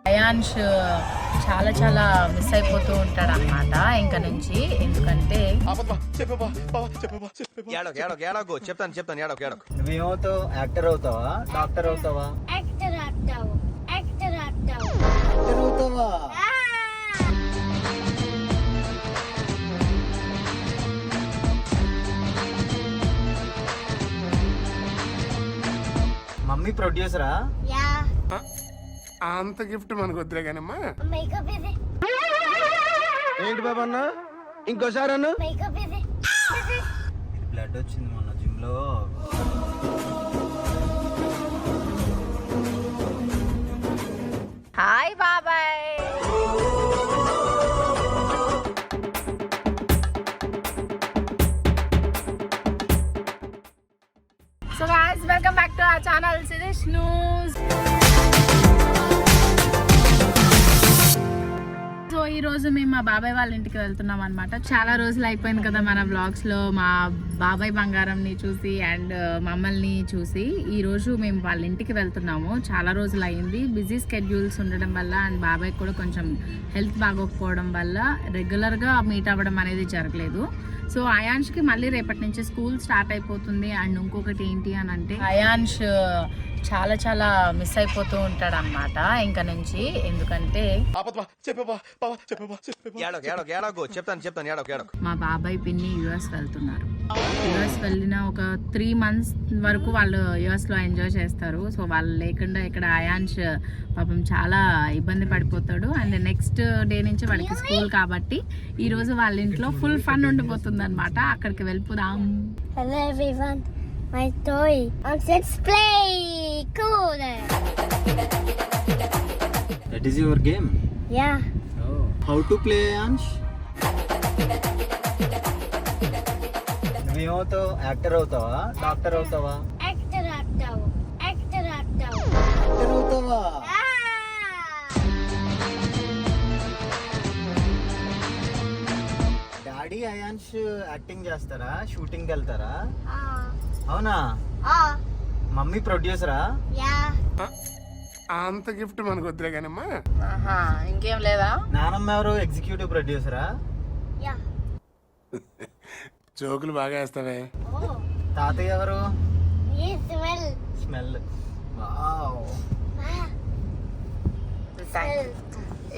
అయాన్ష్ చాలా చాలా మిస్ అయిపోతూ ఉంటాడు అన్నమాట ఇంకా నుంచి. ఎందుకంటే నువ్వేమవుతావు? యాక్టర్ అవుతావా? డాక్టర్ అవుతావా? యాక్టర్ అవుతావా? మమ్మీ ప్రొడ్యూసరా? అంత గిఫ్ట్ మనకు వద్దులే కానమ్మా. ఏంటి బాబా అన్న? ఇంకోసారి అన్న. బ్లడ్ వచ్చింది మొన్న జిమ్ లో. హాయ్ బాబాయ్. So guys welcome back to our channel Sirish news. So ఈ రోజు మేము మా బాబాయ్ వాళ్ళ ఇంటికి వెళ్తున్నాం అనమాట. చాలా రోజులు అయిపోయింది కదా మన వ్లాగ్స్ లో మా బాబాయ్ బంగారంని చూసి అండ్ మమ్మల్ని చూసి. ఈ రోజు మేము వాళ్ళ ఇంటికి వెళ్తున్నాము. చాలా రోజులు అయింది. బిజీ స్కెడ్యూల్స్ ఉండడం వల్ల అండ్ బాబాయ్ కూడా కొంచెం హెల్త్ బాగోకపోవడం వల్ల రెగ్యులర్గా మీట్ అవ్వడం అనేది జరగలేదు. సో అయాన్ష్కి మళ్ళీ రేపటి నుంచి స్కూల్ స్టార్ట్ అయిపోతుంది. అండ్ ఇంకొకటి ఏంటి అని అంటే అయాన్ష్ చాలా చాలా మిస్ అయిపోతూ ఉంటాడు అన్నమాట ఇంకా నుంచి. ఎందుకంటే మా బాబాయ్ పిన్ని యుఎస్ వెళ్తున్నారు. యుఎస్ వెళ్ళిన ఒక 3 months వరకు వాళ్ళు యుఎస్ లో ఎంజాయ్ చేస్తారు. సో వాళ్ళు లేకుండా ఇక్కడ అయాన్ష్ పాపం చాలా ఇబ్బంది పడిపోతాడు. అండ్ నెక్స్ట్ డే నుంచి వాడికి స్కూల్ కాబట్టి ఈ రోజు వాళ్ళ ఇంట్లో ఫుల్ ఫన్ ఉండిపోతుంది అనమాట. అక్కడికి వెళ్ళిపోదాం. Hello everyone, my toy. Let's play. Cool. That is your game? Yeah. Oh. How to play, Ansh? నువ్వేమవుతావు? యాక్టర్ అవుతావా? డాక్టర్ అవుతావా? Actor. యాక్టర్ అవుతావా? డాడీ అయాన్ష్ యాక్టింగ్ చేస్తారా? షూటింగ్ వెళ్తారా? అవునా? మమ్మీ ప్రొడ్యూసరా? అంత గిఫ్ట్ మనకు వద్దులే కానమ్మా. ఇంకేం లేదా? నానమ్మ ఎవరు? ఎగ్జిక్యూటివ్ ప్రొడ్యూసరా? జోకులు బాగా వేస్తావే. తాతయ్య ఎవరు? Smell. వావ్.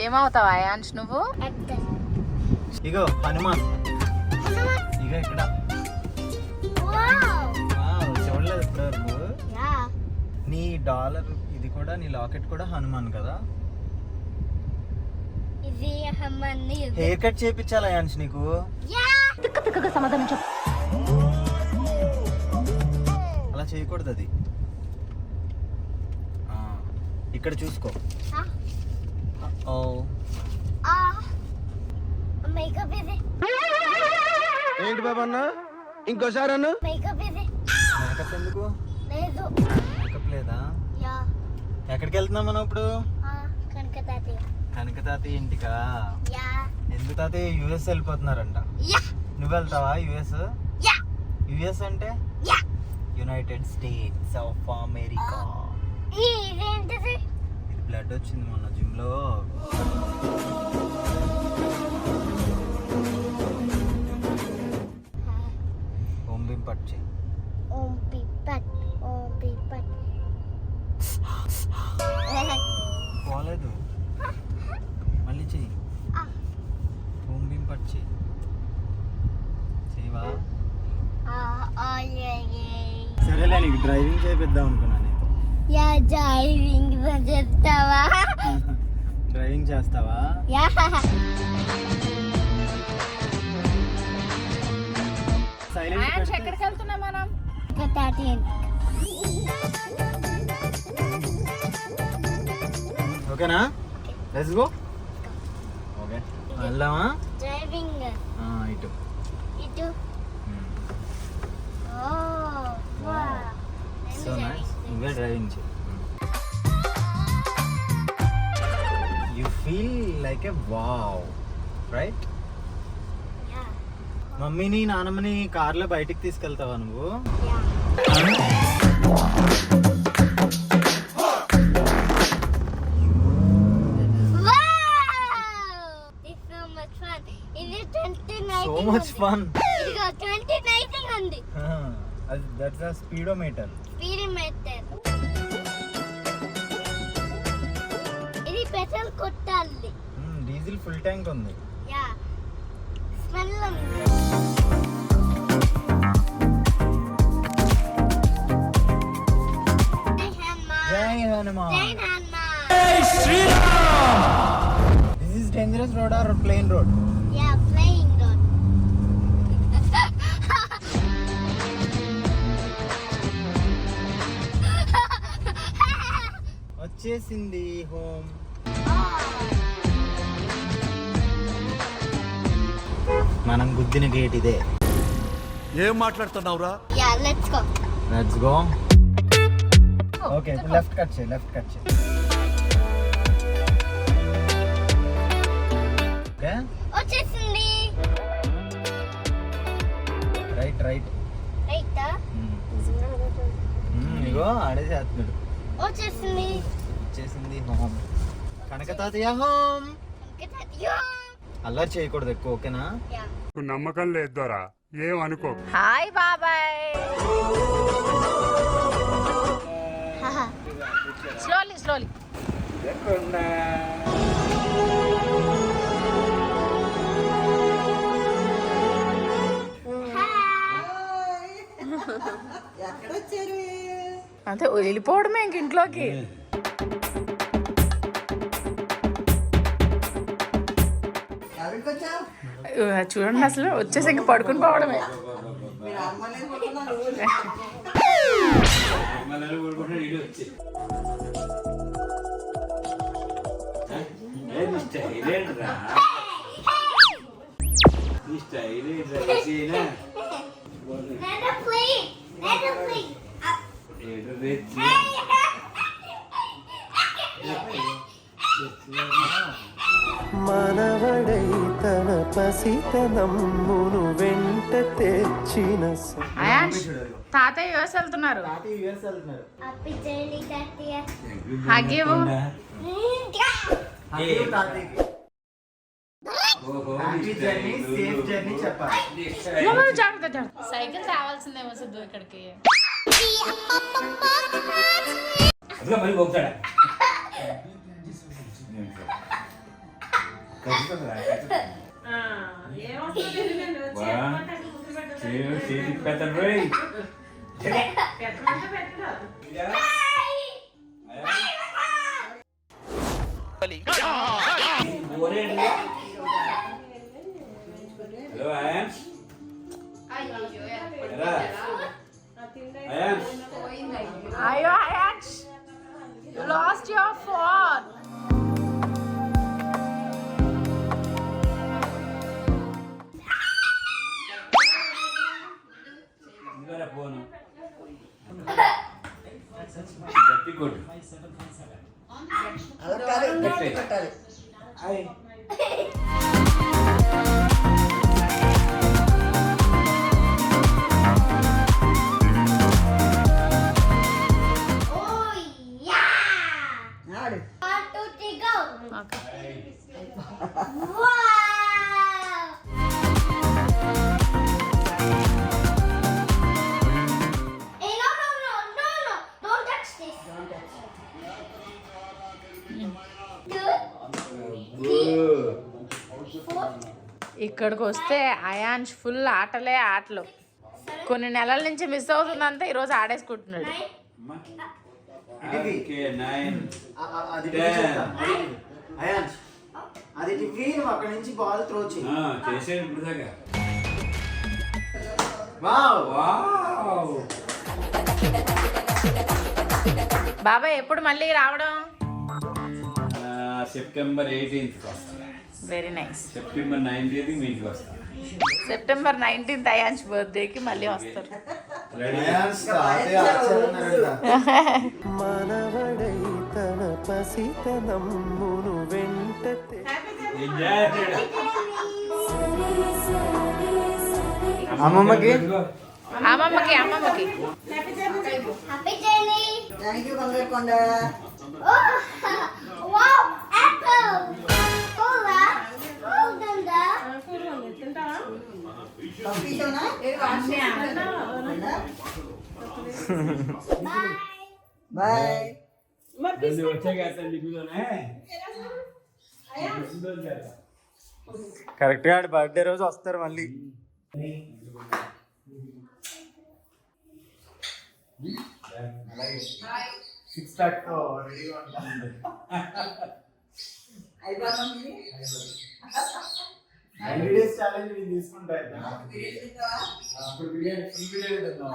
ఏమవుతావు అయాన్ష్ నువ్వు? Actor. ఇగో హనుమాన్. ఇగో ఇక్కడ. Wow. వావ్, చూడలేదు ఇప్పటివరకు. Yeah. నీ డాలర్ ఇది కూడా, నీ లాకెట్ కూడా హనుమాన్ కదా? ఇది హమ్మని. హెయిర్ కట్ చేయించాలి అయాన్ష్ నీకు. సమాధానం చెప్పు. అలా చేయకూడదు అది. ఇక్కడ చూసుకో. ఓ మేకప్ ఇది. ఏంటి బాబా అన్న? ఇంకోసారి అన్న. మేకప్ ఇది. మేకప్ ఎందుకు? లేదు. మేకప్ లేదా? యా. ఎక్కడికి వెళ్తున్నాం మనం ఇప్పుడు? కనక తాతయ్య. కనక తాతయ్య ఇంటికా? యా. ఎందుకు తాతయ్య యుఎస్ వెళ్ళిపోతున్నారంట? యా. నువ్వు వెళ్తావా యుఎస్? యా. యుఎస్ అంటే? Yeah. United states of America. ఇదేంటిది? ఇది బ్లడ్ వచ్చింది మొన్న జిమ్ లో. ఓం భీం పట్ చెయ్యి. ఓం పిపట్. పోలేదు, మళ్ళీ చెయ్యి. ఓం భీం పట్ చెయ్యి. చెయ్యవా? సరేలే, నీకు డ్రైవింగ్ చేపిద్దాం అనుకున్నా నీతో. యా. డ్రైవింగ్ చేస్తావా? డ్రైవింగ్ చేస్తావా? యా. అయాన్ష్ ఎక్కడికి వెళ్తున్నాం మనం? తాతయ్య. ఓకేనా? Let's go. ఓకే, వెళ్దామా? డ్రైవింగ్. ఇటు. So nice. నువ్వే డ్రైవింగ్ చేయి. You feel like a wow, right? మమ్మీని నానమ్మని కార్లో బయటికి తీసుకెళ్తావా నువ్వు? Wow! It's so much fun. ఇది 2019 సో మచ్ ఫన్. ఇదిగో 2019 ఉంది. That's the speedometer. Speed meter. ఇది పెట్రోల్ కొట్టాలి. డీజిల్ ఫుల్ ట్యాంక్ ఉంది. యా. స్మెల్ ఉంది. జై హనుమాన్. జై Hanuman. This is dangerous road or plain road? Yeah, playing road. వచ్చేసింది హోమ్. మనం గుద్దిన గేట్ ఇదే. ఏం మాట్లాడుతున్నావురా? Yeah, let's go. Let's go. Okay, left cut చేయి, లెఫ్ట్ కట్ చేయి. ఓకే, వచ్చేసింది. Right right. రైట్. ఇగో ఆడేసేస్తున్నాడు. వచ్చేసింది. వచ్చేసింది హోమ్. కనక తాతయ్య హోమ్. యా. అల్లరి చేయకూడదు ఎక్కువ, ఓకేనా? యా. నమ్మకం లేదు దొరా, ఏం అనుకో. హాయ్ బాబాయ్. Slowly slowly. అంతే వెళ్ళిపోవడమే ఇంక ఇంట్లోకి. చూడండి అసలు వచ్చేసి ఇంక పడుకుని పోవడమే. Let her play. Let her play. మనవడై తన పసితనమ్మును వెంట తెచ్చిన అయాన్ష్ తాతయ్య యూఎస్ వెళ్తున్నారు. Happy journey, Tatya. హగ్ ఇవ్వు. జాగ్రత్త జాగ్రత్త. సైకిల్ తేవాల్సిందేమో సిద్ధు ఇక్కడికి. Hello, Ayans. Ayans. అయ్యో Ayansh, you lost your phone. Ingara phone. Gatti kodu. Petale. Ay. Oh, yeah. 1, 2, 3, go. Okay. Wow. Hey, no. Don't touch this. Good. 4. ఇక్కడికి వస్తే అయాన్ష్ ఫుల్ ఆటలే ఆటలు. కొన్ని నెలల నుంచి మిస్ అవుతుందంతా ఈరోజు ఆడేసుకుంటున్నాడు. Okay, 9. అయాన్స్, అది టివ్వి, నువ్వు అక్కడ నుంచి బాల్ త్రో చేయి. చేసేది ఇప్పుడు దాకా. వావ్. Wow. బాబాయ్ ఎప్పుడు మళ్ళీ రావడం? సెప్టెంబర్ 18th వస్తా. Very nice. సెప్టెంబర్ 19th మీ ఇంటికి వస్తా. సెప్టెంబర్ 19th అయాన్ష్ బర్త్డేకి మళ్ళీ వస్తారు. అయాన్స్ తాతయ్య ఆశ్చర్యన్నారంట. మనవడై తన పసితనమ్మును వెంట అమ్మమ్మకి అమ్మమ్మకి Happy journey. థ్యాంక్ యూ బంగారు కొండ. పంపించావునా? బాయ్. కరెక్ట్ గా బర్త్డే రోజు వస్తారు మళ్ళీ. సిక్స్ ప్యాక్ రెడీగా ఉంటుంది. అయిపోతుంది. 90 days ఛాలెంజ్ నేను తీసుకుంటా. బిర్యానీ తింటావా? అప్పుడు బిర్యానీ ఫుల్ బిర్యానీ తిందాం.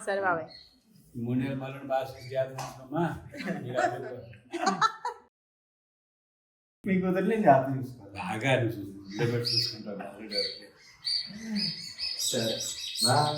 సరే బాబాయ్. 3 నెలల మళ్ళీ బాగా చేద్దామా. మీ కుదిరి నేను జాగ్రత్త చూసుకోవాలి. బాగా చూసుకుంటాను. సరే బాయ్.